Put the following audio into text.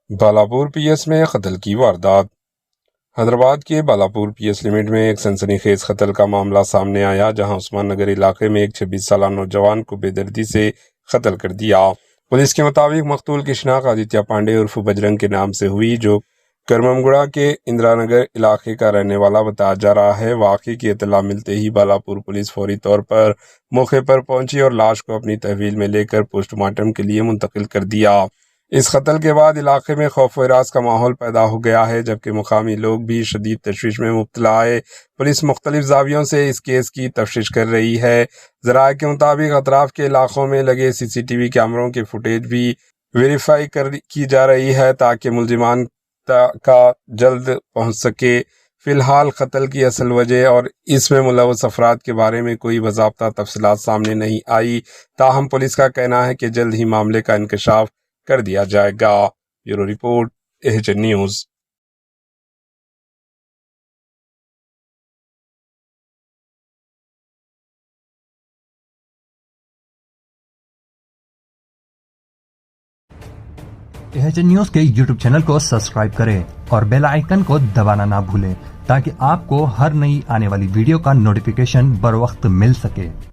Balapur P S میں قتل کی واردات۔ حیدرآباد کے بالاپور پی ایس لمٹ میں ایک سنسنی خیز قتل کا معاملہ سامنے آیا، جہاں عثمان نگر علاقے میں ایک 26 سالہ نوجوان کو بے دردی سے قتل کر دیا۔ پولیس کے مطابق مقتول کی شناخت آدتیہ پانڈے عرف بجرنگ کے نام سے ہوئی، جو کرممگڑا کے اندرا نگر علاقے کا رہنے والا بتایا جا رہا ہے۔ واقعے کی اطلاع ملتے ہی بالاپور پولیس فوری طور پر موقع پر پہنچی اور لاش کو اپنی تحویل میں لے کر پوسٹ مارٹم کے لیے منتقل کر دیا۔ اس قتل کے بعد علاقے میں خوف و ہراس کا ماحول پیدا ہو گیا ہے، جبکہ مقامی لوگ بھی شدید تشویش میں مبتلا ہے۔ پولیس مختلف زاویوں سے اس کیس کی تفتیش کر رہی ہے۔ ذرائع کے مطابق اطراف کے علاقوں میں لگے سی سی ٹی وی کیمروں کی فوٹیج بھی ویریفائی کی جا رہی ہے تاکہ ملزمان کا جلد پہنچ سکے۔ فی الحال قتل کی اصل وجہ اور اس میں ملوث افراد کے بارے میں کوئی باضابطہ تفصیلات سامنے نہیں آئی، تاہم پولیس کا کہنا ہے کہ جلد ہی معاملے کا انکشاف کر دیا جائے گا۔ Bureau report AHN news. AHN news کے YouTube چینل کو سبسکرائب کریں اور بیل آئیکن کو دبانا نہ بھولیں تاکہ آپ کو ہر نئی آنے والی ویڈیو کا نوٹیفیکیشن بر وقت مل سکے۔